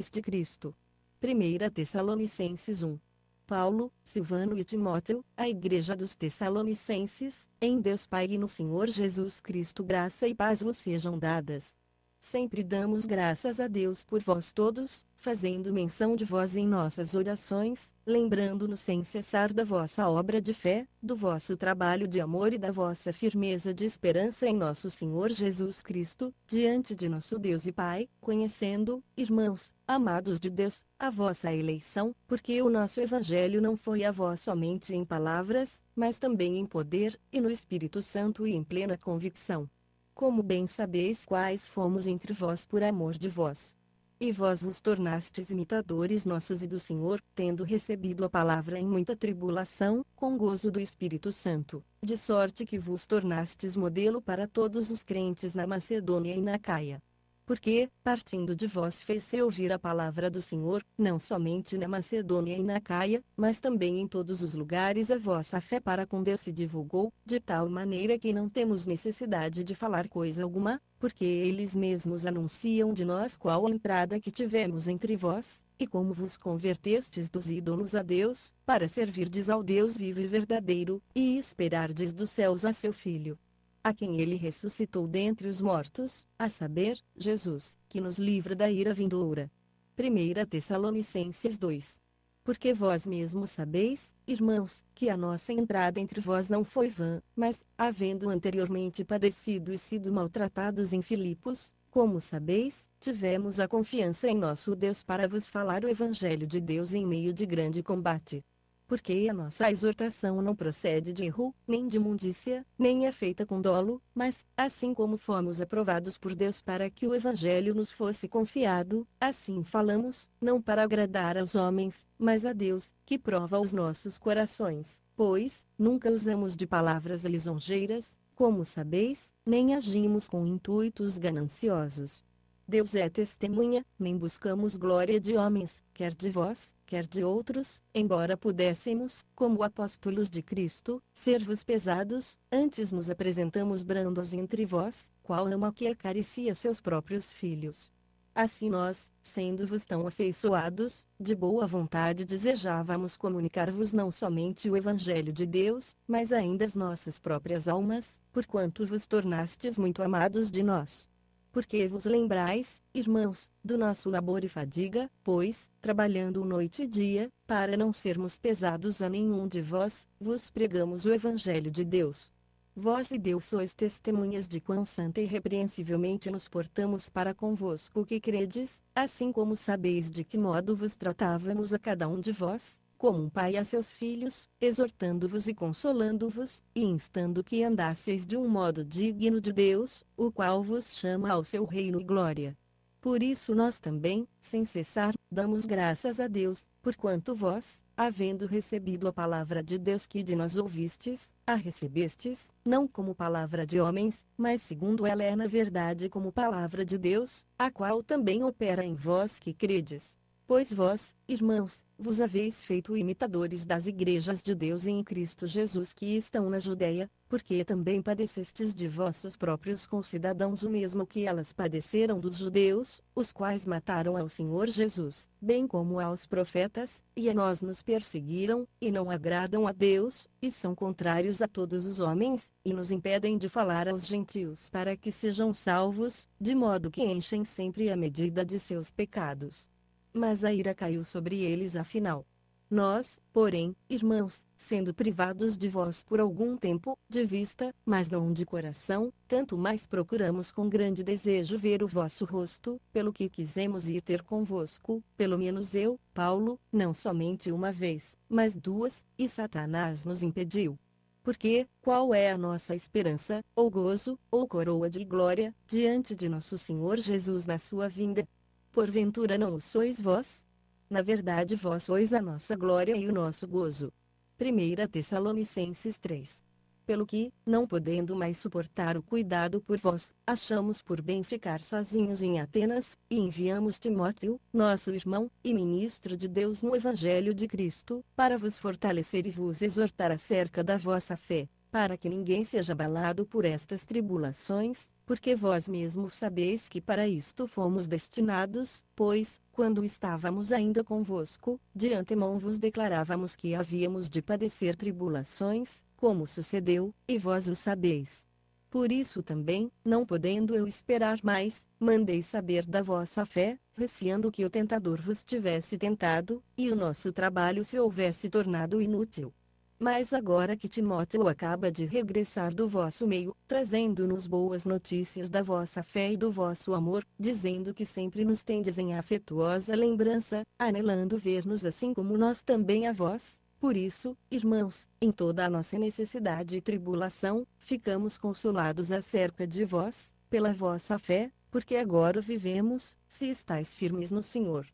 de Cristo. 1 Tessalonicenses 1. Paulo, Silvano e Timóteo, a Igreja dos Tessalonicenses, em Deus Pai e no Senhor Jesus Cristo graça e paz vos sejam dadas. Sempre damos graças a Deus por vós todos, fazendo menção de vós em nossas orações, lembrando-nos sem cessar da vossa obra de fé, do vosso trabalho de amor e da vossa firmeza de esperança em nosso Senhor Jesus Cristo, diante de nosso Deus e Pai, conhecendo, irmãos, amados de Deus, a vossa eleição, porque o nosso Evangelho não foi a vós somente em palavras, mas também em poder, e no Espírito Santo e em plena convicção. Como bem sabeis quais fomos entre vós por amor de vós. E vós vos tornastes imitadores nossos e do Senhor, tendo recebido a palavra em muita tribulação, com gozo do Espírito Santo, de sorte que vos tornastes modelo para todos os crentes na Macedônia e na Caia. Porque, partindo de vós fez-se ouvir a palavra do Senhor, não somente na Macedônia e na Caia, mas também em todos os lugares a vossa fé para com Deus se divulgou, de tal maneira que não temos necessidade de falar coisa alguma, porque eles mesmos anunciam de nós qual a entrada que tivemos entre vós, e como vos convertestes dos ídolos a Deus, para servirdes ao Deus vivo e verdadeiro, e esperardes dos céus a seu Filho, a quem ele ressuscitou dentre os mortos, a saber, Jesus, que nos livra da ira vindoura. 1 Tessalonicenses 2. Porque vós mesmos sabeis, irmãos, que a nossa entrada entre vós não foi vã, mas, havendo anteriormente padecido e sido maltratados em Filipos, como sabeis, tivemos a confiança em nosso Deus para vos falar o Evangelho de Deus em meio de grande combate. Porque a nossa exortação não procede de erro, nem de imundícia, nem é feita com dolo, mas, assim como fomos aprovados por Deus para que o Evangelho nos fosse confiado, assim falamos, não para agradar aos homens, mas a Deus, que prova os nossos corações, pois, nunca usamos de palavras lisonjeiras, como sabeis, nem agimos com intuitos gananciosos. Deus é testemunha, nem buscamos glória de homens, quer de vós, quer de outros, embora pudéssemos, como apóstolos de Cristo, ser-vos pesados, antes nos apresentamos brandos entre vós, qual ama que acaricia seus próprios filhos. Assim nós, sendo-vos tão afeiçoados, de boa vontade desejávamos comunicar-vos não somente o Evangelho de Deus, mas ainda as nossas próprias almas, porquanto vos tornastes muito amados de nós. Porque vos lembrais, irmãos, do nosso labor e fadiga, pois, trabalhando noite e dia, para não sermos pesados a nenhum de vós, vos pregamos o Evangelho de Deus. Vós e Deus sois testemunhas de quão santa e repreensivelmente nos portamos para convosco que credes, assim como sabeis de que modo vos tratávamos a cada um de vós, como um pai a seus filhos, exortando-vos e consolando-vos, e instando que andasseis de um modo digno de Deus, o qual vos chama ao seu reino e glória. Por isso nós também, sem cessar, damos graças a Deus, porquanto vós, havendo recebido a palavra de Deus que de nós ouvistes, a recebestes, não como palavra de homens, mas segundo ela é na verdade como palavra de Deus, a qual também opera em vós que credes. Pois vós, irmãos, vos haveis feito imitadores das igrejas de Deus em Cristo Jesus que estão na Judéia, porque também padecestes de vossos próprios concidadãos o mesmo que elas padeceram dos judeus, os quais mataram ao Senhor Jesus, bem como aos profetas, e a nós nos perseguiram, e não agradam a Deus, e são contrários a todos os homens, e nos impedem de falar aos gentios para que sejam salvos, de modo que enchem sempre a medida de seus pecados. Mas a ira caiu sobre eles afinal. Nós, porém, irmãos, sendo privados de vós por algum tempo, de vista, mas não de coração, tanto mais procuramos com grande desejo ver o vosso rosto, pelo que quisemos ir ter convosco, pelo menos eu, Paulo, não somente uma vez, mas duas, e Satanás nos impediu. Porque, qual é a nossa esperança, ou gozo, ou coroa de glória, diante de nosso Senhor Jesus na sua vinda? Porventura não o sois vós? Na verdade vós sois a nossa glória e o nosso gozo. 1 Tessalonicenses 3. Pelo que, não podendo mais suportar o cuidado por vós, achamos por bem ficar sozinhos em Atenas, e enviamos Timóteo, nosso irmão, e ministro de Deus no Evangelho de Cristo, para vos fortalecer e vos exortar acerca da vossa fé. para que ninguém seja abalado por estas tribulações, porque vós mesmos sabeis que para isto fomos destinados, pois, quando estávamos ainda convosco, de antemão vos declarávamos que havíamos de padecer tribulações, como sucedeu, e vós o sabeis. Por isso também, não podendo eu esperar mais, mandei saber da vossa fé, receando que o tentador vos tivesse tentado, e o nosso trabalho se houvesse tornado inútil. Mas agora que Timóteo acaba de regressar do vosso meio, trazendo-nos boas notícias da vossa fé e do vosso amor, dizendo que sempre nos tendes em afetuosa lembrança, anelando ver-nos assim como nós também a vós. Por isso, irmãos, em toda a nossa necessidade e tribulação, ficamos consolados acerca de vós, pela vossa fé, porque agora vivemos, se estáis firmes no Senhor.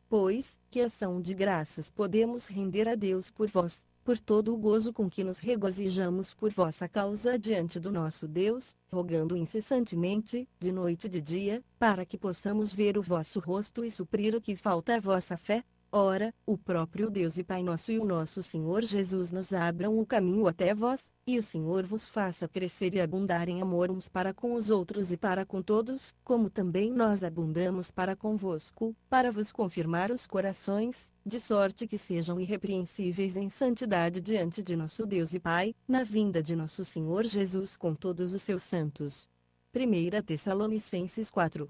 Pois, que ação de graças podemos render a Deus por vós, por todo o gozo com que nos regozijamos por vossa causa diante do nosso Deus, rogando incessantemente, de noite e de dia, para que possamos ver o vosso rosto e suprir o que falta à vossa fé. Ora, o próprio Deus e Pai nosso e o nosso Senhor Jesus nos abram o caminho até vós, e o Senhor vos faça crescer e abundar em amor uns para com os outros e para com todos, como também nós abundamos para convosco, para vos confirmar os corações, de sorte que sejam irrepreensíveis em santidade diante de nosso Deus e Pai, na vinda de nosso Senhor Jesus com todos os seus santos. 1 Tessalonicenses 4.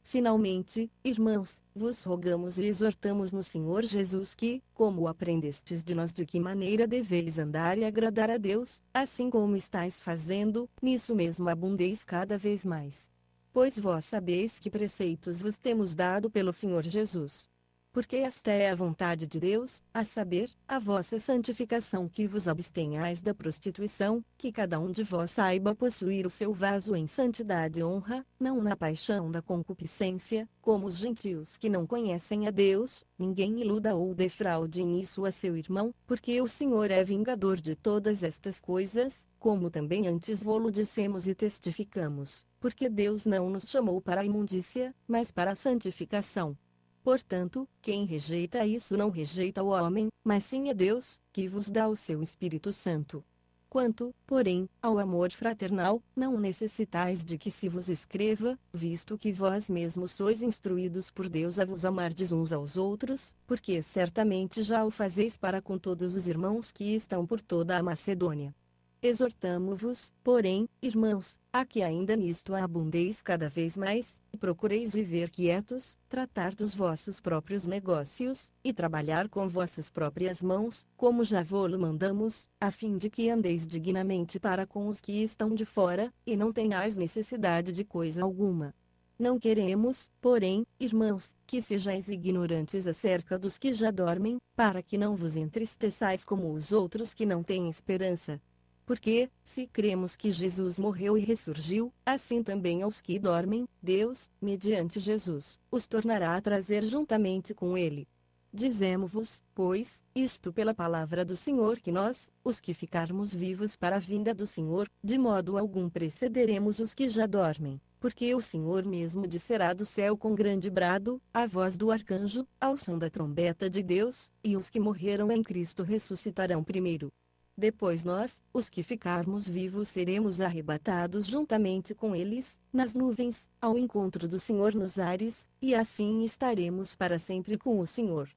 Finalmente, irmãos, vos rogamos e exortamos no Senhor Jesus que, como aprendestes de nós de que maneira deveis andar e agradar a Deus, assim como estáis fazendo, nisso mesmo abundeis cada vez mais. Pois vós sabeis que preceitos vos temos dado pelo Senhor Jesus. Porque esta é a vontade de Deus, a saber, a vossa santificação, que vos abstenhais da prostituição, que cada um de vós saiba possuir o seu vaso em santidade e honra, não na paixão da concupiscência, como os gentios que não conhecem a Deus. Ninguém iluda ou defraude nisso a seu irmão, porque o Senhor é vingador de todas estas coisas, como também antes vô-lo dissemos e testificamos, porque Deus não nos chamou para a imundícia, mas para a santificação. Portanto, quem rejeita isso não rejeita o homem, mas sim a Deus, que vos dá o seu Espírito Santo. Quanto, porém, ao amor fraternal, não necessitais de que se vos escreva, visto que vós mesmos sois instruídos por Deus a vos amardes uns aos outros, porque certamente já o fazeis para com todos os irmãos que estão por toda a Macedônia. Exortamo-vos, porém, irmãos, a que ainda nisto abundeis cada vez mais, e procureis viver quietos, tratar dos vossos próprios negócios, e trabalhar com vossas próprias mãos, como já vô-lo mandamos, a fim de que andeis dignamente para com os que estão de fora, e não tenhais necessidade de coisa alguma. Não queremos, porém, irmãos, que sejais ignorantes acerca dos que já dormem, para que não vos entristeçais como os outros que não têm esperança. Porque, se cremos que Jesus morreu e ressurgiu, assim também aos que dormem, Deus, mediante Jesus, os tornará a trazer juntamente com ele. Dizemo-vos, pois, isto pela palavra do Senhor que nós, os que ficarmos vivos para a vinda do Senhor, de modo algum precederemos os que já dormem, porque o Senhor mesmo descerá do céu com grande brado, a voz do arcanjo, ao som da trombeta de Deus, e os que morreram em Cristo ressuscitarão primeiro. Depois nós, os que ficarmos vivos, seremos arrebatados juntamente com eles, nas nuvens, ao encontro do Senhor nos ares, e assim estaremos para sempre com o Senhor.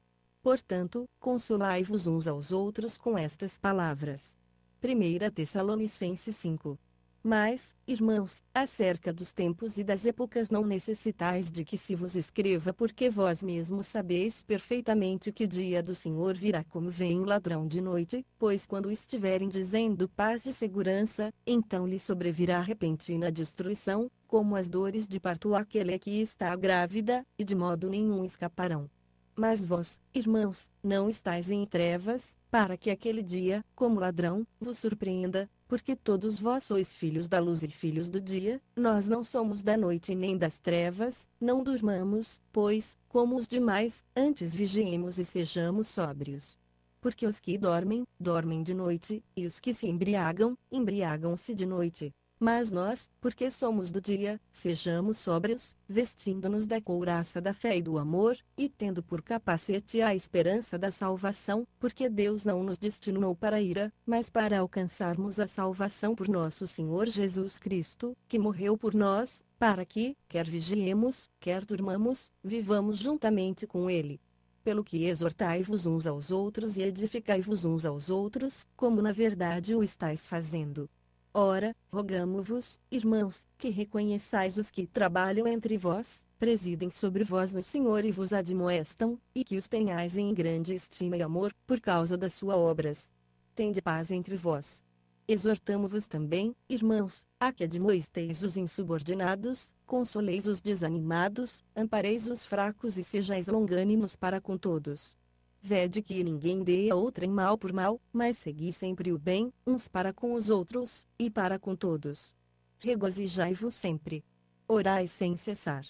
Portanto, consolai-vos uns aos outros com estas palavras. 1 Tessalonicenses 5. Mas, irmãos, acerca dos tempos e das épocas não necessitais de que se vos escreva, porque vós mesmos sabeis perfeitamente que o dia do Senhor virá como vem o ladrão de noite, pois quando estiverem dizendo paz e segurança, então lhe sobrevirá repentina destruição, como as dores de parto àquele que está grávida, e de modo nenhum escaparão. Mas vós, irmãos, não estáis em trevas, para que aquele dia, como ladrão, vos surpreenda, porque todos vós sois filhos da luz e filhos do dia. Nós não somos da noite nem das trevas. Não durmamos, pois, como os demais, antes vigiemos e sejamos sóbrios. Porque os que dormem, dormem de noite, e os que se embriagam, embriagam-se de noite. Mas nós, porque somos do dia, sejamos sóbrios, vestindo-nos da couraça da fé e do amor, e tendo por capacete a esperança da salvação, porque Deus não nos destinou para a ira, mas para alcançarmos a salvação por nosso Senhor Jesus Cristo, que morreu por nós, para que, quer vigiemos, quer durmamos, vivamos juntamente com Ele. Pelo que exortai-vos uns aos outros e edificai-vos uns aos outros, como na verdade o estáis fazendo. Ora, rogamo-vos, irmãos, que reconheçais os que trabalham entre vós, presidem sobre vós no Senhor e vos admoestam, e que os tenhais em grande estima e amor, por causa das suas obras. Tende paz entre vós. Exortamo-vos também, irmãos, a que admoesteis os insubordinados, consoleis os desanimados, ampareis os fracos e sejais longânimos para com todos. Vede que ninguém dê a outrem mal por mal, mas segui sempre o bem, uns para com os outros, e para com todos. Regozijai-vos sempre. Orai sem cessar.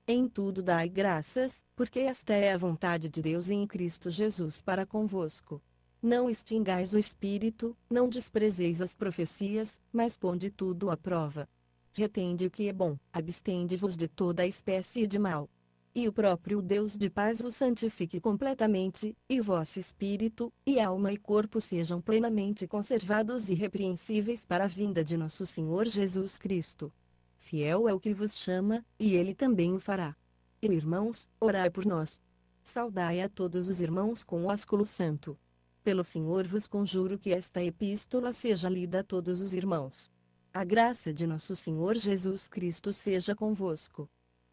Em tudo dai graças, porque esta é a vontade de Deus em Cristo Jesus para convosco. Não extingais o espírito, não desprezeis as profecias, mas ponde tudo à prova. Retende o que é bom, abstende-vos de toda espécie de mal. E o próprio Deus de paz vos santifique completamente, e vosso espírito, e alma e corpo sejam plenamente conservados irrepreensíveis para a vinda de nosso Senhor Jesus Cristo. Fiel é o que vos chama, e ele também o fará. E irmãos, orai por nós. Saudai a todos os irmãos com o ósculo santo. Pelo Senhor vos conjuro que esta epístola seja lida a todos os irmãos. A graça de nosso Senhor Jesus Cristo seja convosco.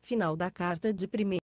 Final da carta de 1